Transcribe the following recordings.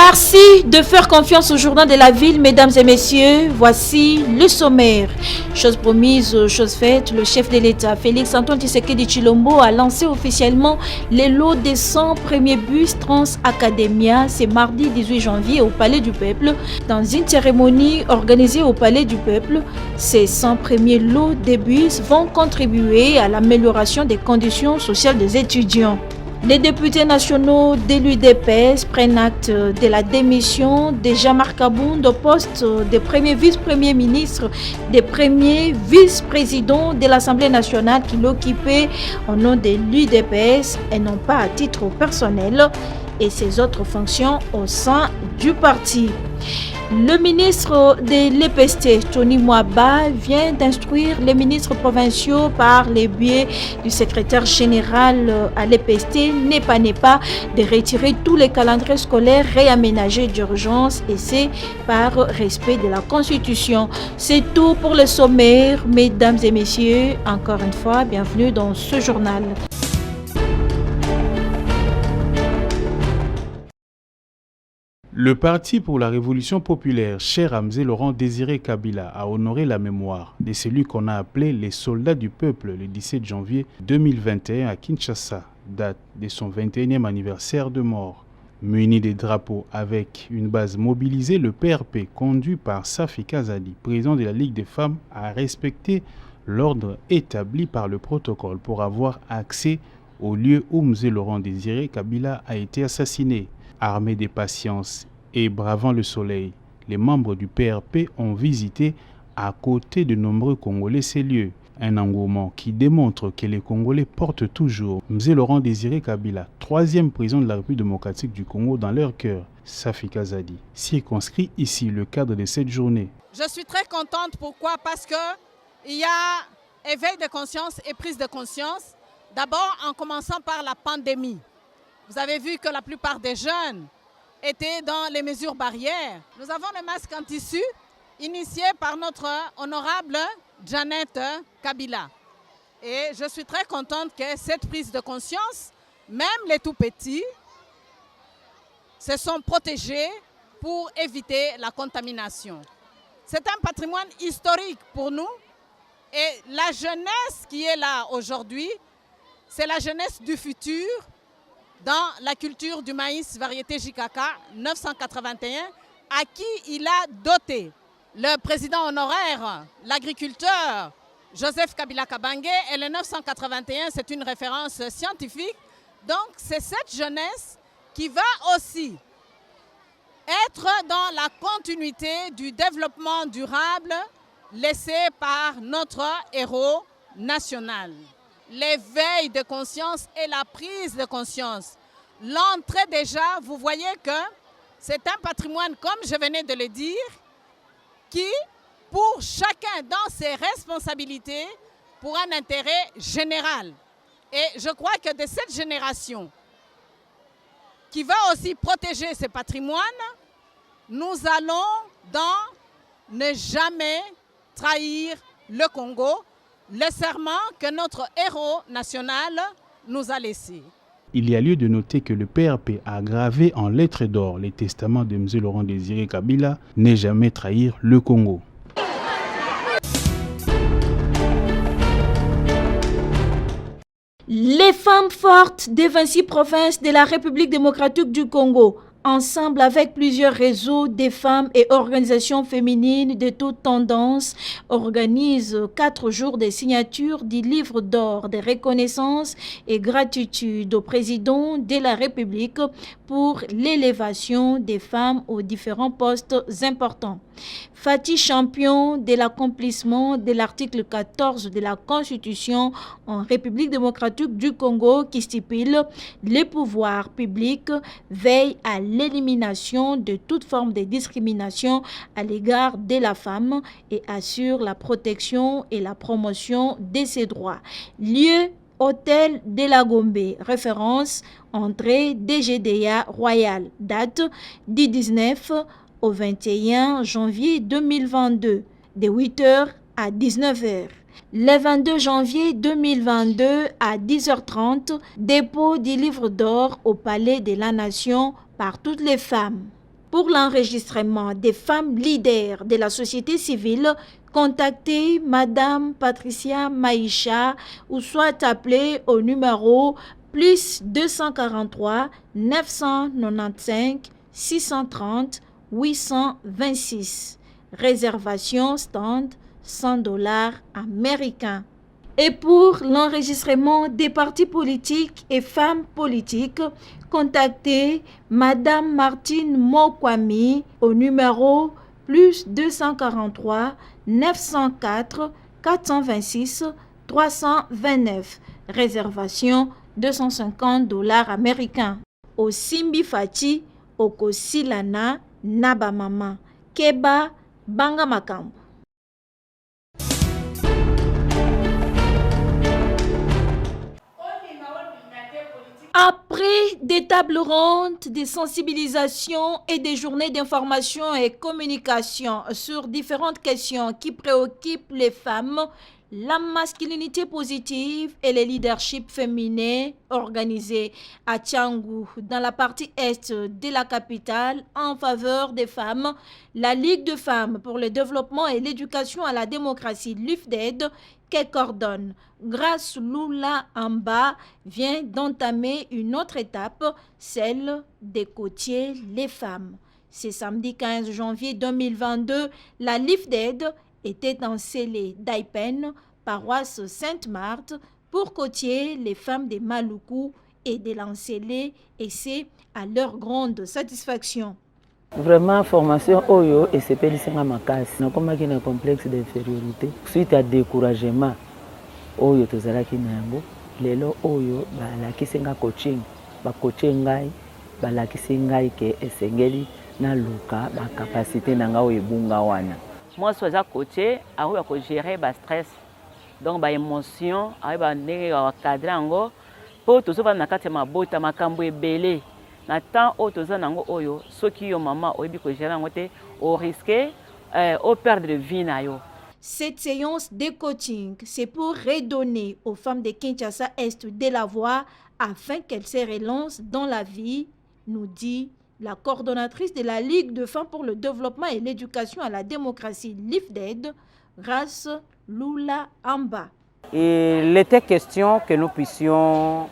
Merci de faire confiance au journal de la ville, mesdames et messieurs. Voici le sommaire. Chose promise, chose faite, le chef de l'État, Félix Antoine Tshisekedi Tshilombo, a lancé officiellement les lots des 100 premiers bus Trans Academia. C'est mardi 18 janvier au Palais du Peuple. Dans une cérémonie organisée au Palais du Peuple, ces 100 premiers lots des bus vont contribuer à l'amélioration des conditions sociales des étudiants. Les députés nationaux de l'UDPS prennent acte de la démission de Jean-Marc Kabound au poste de premier vice-premier ministre, des premiers vice-présidents de l'Assemblée nationale qui l'occupaient au nom de l'UDPS et non pas à titre personnel, et ses autres fonctions au sein du parti. Le ministre de l'EPST, Tony Mwaba, vient d'instruire les ministres provinciaux par le biais du secrétaire général à l'EPST, Nepa, de retirer tous les calendriers scolaires réaménagés d'urgence, et c'est par respect de la Constitution. C'est tout pour le sommaire, mesdames et messieurs. Encore une fois, bienvenue dans ce journal. Le Parti pour la Révolution populaire, cher à Mzee Laurent Désiré Kabila, a honoré la mémoire de celui qu'on a appelé les soldats du peuple le 17 janvier 2021 à Kinshasa, date de son 21e anniversaire de mort. Muni des drapeaux avec une base mobilisée, le PRP, conduit par Safi Kazadi, président de la Ligue des femmes, a respecté l'ordre établi par le protocole pour avoir accès au lieu où Mzee Laurent Désiré Kabila a été assassiné. Armés de patience et bravant le soleil, les membres du PRP ont visité à côté de nombreux Congolais ces lieux. Un engouement qui démontre que les Congolais portent toujours Mzee Laurent Désiré Kabila, troisième président de la République démocratique du Congo, dans leur cœur. Safi Kazadi circonscrit ici le cadre de cette journée. Je suis très contente. Pourquoi? Parce qu'il y a éveil de conscience et prise de conscience. D'abord en commençant par la pandémie. Vous avez vu que la plupart des jeunes étaient dans les mesures barrières. Nous avons le masque en tissu initié par notre honorable Janet Kabila. Et je suis très contente que cette prise de conscience, même les tout petits, se sont protégés pour éviter la contamination. C'est un patrimoine historique pour nous. Et la jeunesse qui est là aujourd'hui, c'est la jeunesse du futur, dans la culture du maïs variété JKK 981, à qui il a doté le président honoraire, l'agriculteur Joseph Kabila Kabange, et le 981, c'est une référence scientifique. Donc c'est cette jeunesse qui va aussi être dans la continuité du développement durable laissé par notre héros national. L'éveil de conscience et la prise de conscience. L'entrée déjà, vous voyez que c'est un patrimoine, comme je venais de le dire, qui, pour chacun dans ses responsabilités, pour un intérêt général. Et je crois que de cette génération, qui va aussi protéger ce patrimoine, nous allons dans ne jamais trahir le Congo, le serment que notre héros national nous a laissé. Il y a lieu de noter que le PRP a gravé en lettres d'or les testaments de Mzee Laurent Désiré Kabila, ne jamais trahir le Congo. Les femmes fortes des 26 provinces de la République démocratique du Congo, ensemble avec plusieurs réseaux des femmes et organisations féminines de toutes tendances, organisent 4 jours de signature du livre d'or de reconnaissance et gratitude au président de la République pour l'élévation des femmes aux différents postes importants. Fatih, champion de l'accomplissement de l'article 14 de la Constitution en République démocratique du Congo qui stipule les pouvoirs publics veillent à l'élimination de toute forme de discrimination à l'égard de la femme et assure la protection et la promotion de ses droits. Lieu Hôtel de la Gombe, référence entrée DGDA Royal, date du 19 au 21 janvier 2022, de 8h à 19h. Le 22 janvier 2022 à 10h30, dépôt du livre d'or au Palais de la Nation par toutes les femmes. Pour l'enregistrement des femmes leaders de la société civile, contactez Madame Patricia Maïcha ou soit appelez au numéro plus 243 995 630 826. Réservation stand $100 américains. Et pour l'enregistrement des partis politiques et femmes politiques, contactez Madame Martine Mokwami au numéro plus 243 904 426 329. Réservation $250 américains. Au Simbi Fati, au Kosilana, Nabamama, Keba, Banga Makambo. Après des tables rondes, des sensibilisations et des journées d'information et communication sur différentes questions qui préoccupent les femmes, la masculinité positive et le leadership féminin organisé à Tchangou, dans la partie est de la capitale, en faveur des femmes, la Ligue de femmes pour le développement et l'éducation à la démocratie, l'UFDED, qu'elle coordonne, grâce Lula Amba, vient d'entamer une autre étape, celle des côtiers les femmes. Ce samedi 15 janvier 2022, la LIFDED était encelée d'Aipen, paroisse Sainte-Marthe, pour côtier les femmes de Maluku et de l'encelée, et c'est à leur grande satisfaction. Vraiment, formation Oyo et c'est Pélissenga Makasi. Nous avons un complexe d'infériorité. Suite à découragement, Oyo Tozaraki Nango, Lelo Oyo, la Kisenga coaching, ba coaching ngai, ba la Kisenga ke esengeli na luka ba capacité nanga o ebunga wana. Moi, je suis coaché, je gérer le stress, donc les émotions, je cadrer pour tout ça, je suis belé. Na temps où tu as oyo, ceux qui ont maman, au risqué, au perdre de vie na yo. Cette séance de coaching, c'est pour redonner aux femmes de Kinshasa Est de la voix afin qu'elles se relancent dans la vie, nous dit la coordonnatrice de la Ligue de femmes pour le développement et l'éducation à la démocratie, l'IFDED, grâce Lula Amba. Il était question que nous puissions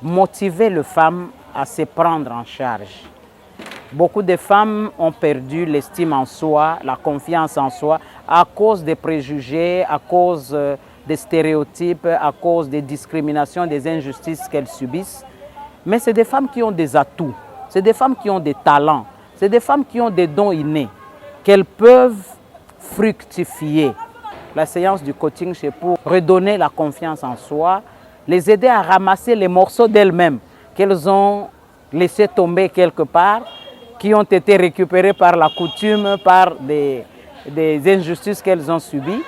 motiver les femmes à se prendre en charge. Beaucoup de femmes ont perdu l'estime en soi, la confiance en soi, à cause des préjugés, à cause des stéréotypes, à cause des discriminations, des injustices qu'elles subissent. Mais c'est des femmes qui ont des atouts, c'est des femmes qui ont des talents, c'est des femmes qui ont des dons innés, qu'elles peuvent fructifier. La séance du coaching, c'est pour redonner la confiance en soi, les aider à ramasser les morceaux d'elles-mêmes qu'elles ont laissés tomber quelque part, qui ont été récupérés par la coutume, par des injustices qu'elles ont subies,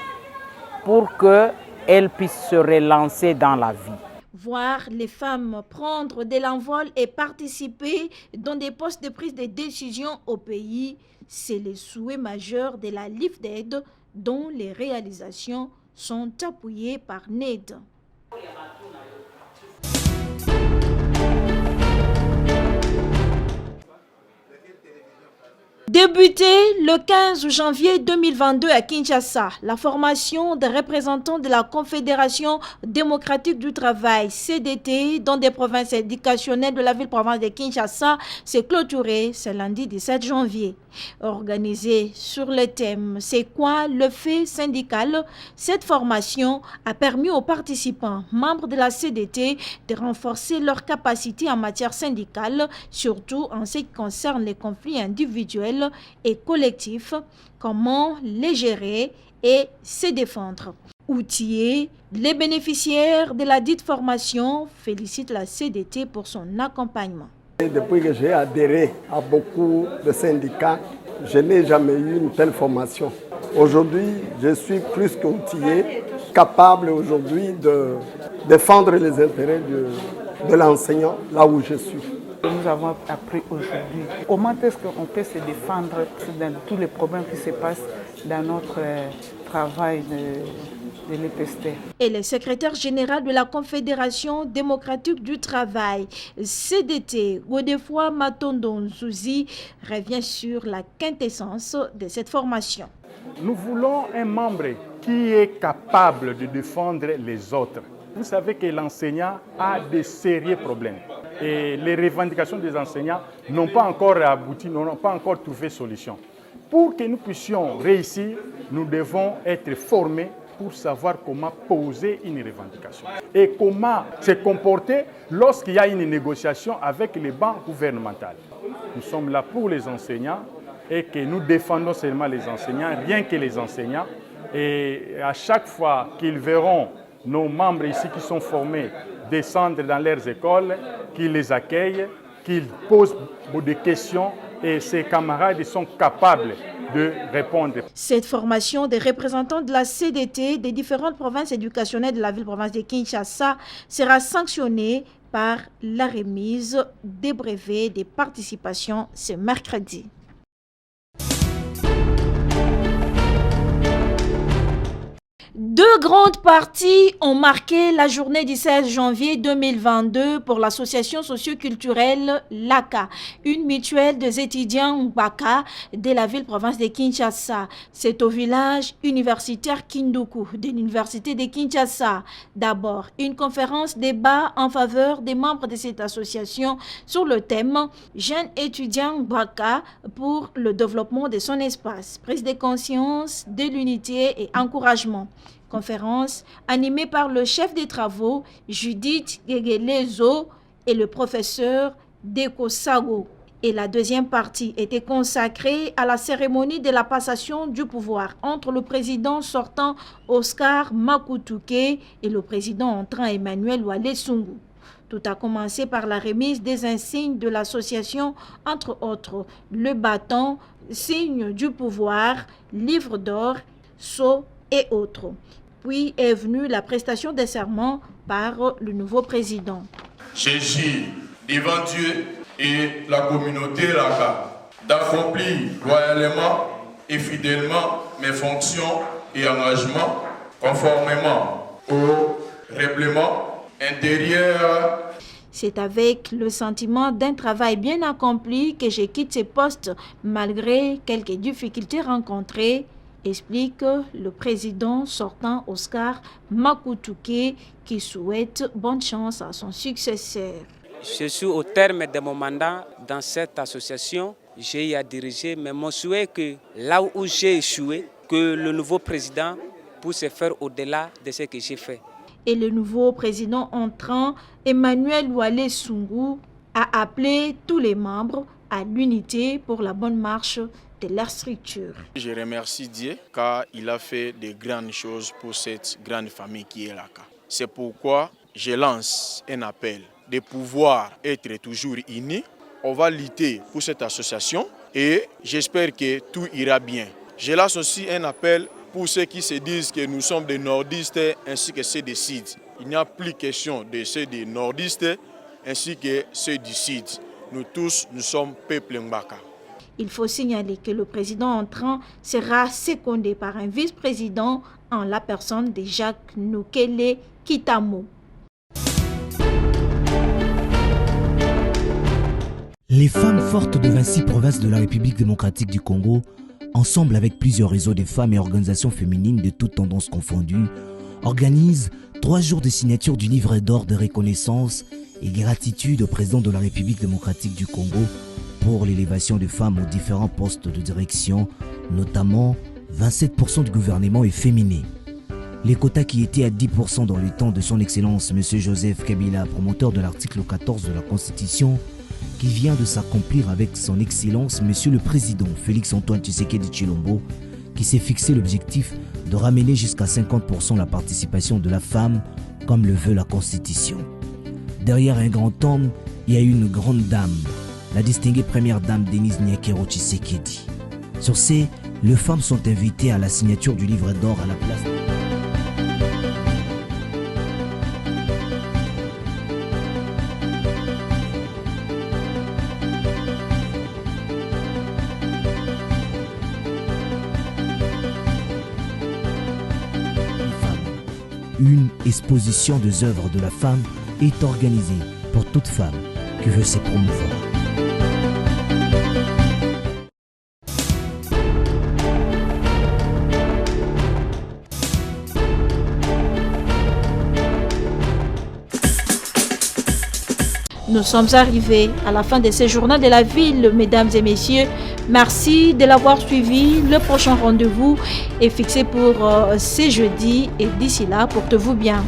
pour qu'elles puissent se relancer dans la vie. Voir les femmes prendre de l'envol et participer dans des postes de prise de décision au pays, c'est le souhait majeur de la LIFDED, dont les réalisations sont appuyées par NED. Débuté le 15 janvier 2022 à Kinshasa, la formation des représentants de la Confédération démocratique du travail, CDT, dans des provinces éducationnelles de la ville-province de Kinshasa, s'est clôturée ce lundi 17 janvier. Organisée sur le thème « C'est quoi le fait syndical ?», cette formation a permis aux participants, membres de la CDT, de renforcer leurs capacités en matière syndicale, surtout en ce qui concerne les conflits individuels et collectifs, comment les gérer et se défendre. Outillés, les bénéficiaires de la dite formation félicitent la CDT pour son accompagnement. Depuis que j'ai adhéré à beaucoup de syndicats, je n'ai jamais eu une telle formation. Aujourd'hui, je suis plus qu'outillé, capable aujourd'hui de défendre les intérêts de l'enseignant là où je suis. Nous avons appris aujourd'hui comment est-ce qu'on peut se défendre dans tous les problèmes qui se passent dans notre travail de l'EPST. Et le secrétaire général de la Confédération démocratique du travail, CDT, Godefroid Matondo Nzouzi, revient sur la quintessence de cette formation. Nous voulons un membre qui est capable de défendre les autres. Vous savez que l'enseignant a de sérieux problèmes et les revendications des enseignants n'ont pas encore abouti, n'ont pas encore trouvé solution. Pour que nous puissions réussir, nous devons être formés pour savoir comment poser une revendication et comment se comporter lorsqu'il y a une négociation avec les banques gouvernementales. Nous sommes là pour les enseignants et que nous défendons seulement les enseignants, rien que les enseignants. Et à chaque fois qu'ils verront nos membres ici qui sont formés descendre dans leurs écoles, qu'ils les accueillent, qu'ils posent des questions et ces camarades sont capables de répondre. Cette formation des représentants de la CDT des différentes provinces éducationnelles de la ville-province de Kinshasa sera sanctionnée par la remise des brevets des participations ce mercredi. Deux grandes parties ont marqué la journée du 16 janvier 2022 pour l'association socio-culturelle LACA, une mutuelle des étudiants Mbaka de la ville-province de Kinshasa. C'est au village universitaire Kinduku de l'université de Kinshasa. D'abord, une conférence débat en faveur des membres de cette association sur le thème « Jeunes étudiants Mbaka pour le développement de son espace, prise de conscience de l'unité et encouragement ». Conférence animée par le chef des travaux Judith Gegelezo et le professeur Deko Sago. Et la deuxième partie était consacrée à la cérémonie de la passation du pouvoir entre le président sortant Oscar Makutouke et le président entrant Emmanuel Wale Sungu. Tout a commencé par la remise des insignes de l'association, entre autres le bâton, signe du pouvoir, livre d'or, sceau et autres. Puis est venue la prestation des serments par le nouveau président. Je jure devant Dieu et la communauté LACA d'accomplir loyalement et fidèlement mes fonctions et engagements conformément au règlement intérieur. C'est avec le sentiment d'un travail bien accompli que je quitte ce poste malgré quelques difficultés rencontrées, explique le président sortant Oscar Makutouke qui souhaite bonne chance à son successeur. Je suis au terme de mon mandat dans cette association. J'ai à diriger, mais mon souhait est que là où j'ai échoué, que le nouveau président puisse faire au-delà de ce que j'ai fait. Et le nouveau président entrant, Emmanuel Wale Sungu, a appelé tous les membres à l'unité pour la bonne marche de leur structure. Je remercie Dieu car il a fait de grandes choses pour cette grande famille qui est LACA. C'est pourquoi je lance un appel de pouvoir être toujours unis. On va lutter pour cette association et j'espère que tout ira bien. Je lance aussi un appel pour ceux qui se disent que nous sommes des nordistes ainsi que ceux du Sud. Il n'y a plus question de ceux des nordistes ainsi que ceux du Sud. Nous tous, nous sommes peuple Mbaka. Il faut signaler que le président entrant sera secondé par un vice-président en la personne de Jacques Nukele Kitamo. Les femmes fortes de 26 provinces de la République démocratique du Congo, ensemble avec plusieurs réseaux de femmes et organisations féminines de toutes tendances confondues, organisent 3 jours de signature du livret d'or de reconnaissance et gratitude au président de la République démocratique du Congo pour l'élévation des femmes aux différents postes de direction, notamment 27% du gouvernement est féminin. Les quotas qui étaient à 10% dans le temps de son Excellence M. Joseph Kabila, promoteur de l'article 14 de la Constitution, qui vient de s'accomplir avec son Excellence M. le Président Félix-Antoine Tshisekedi Tshilombo, qui s'est fixé l'objectif de ramener jusqu'à 50% la participation de la femme, comme le veut la Constitution. Derrière un grand homme, il y a une grande dame, la distinguée première dame Denise Nyakero Tshisekedi. Sur ces, les femmes sont invitées à la signature du livret d'or à la place. une exposition des œuvres de la femme est organisée pour toute femme qui veut se promouvoir. Nous sommes arrivés à la fin de ce journal de la ville, mesdames et messieurs. Merci de l'avoir suivi. Le prochain rendez-vous est fixé pour ce jeudi et d'ici là, portez-vous bien.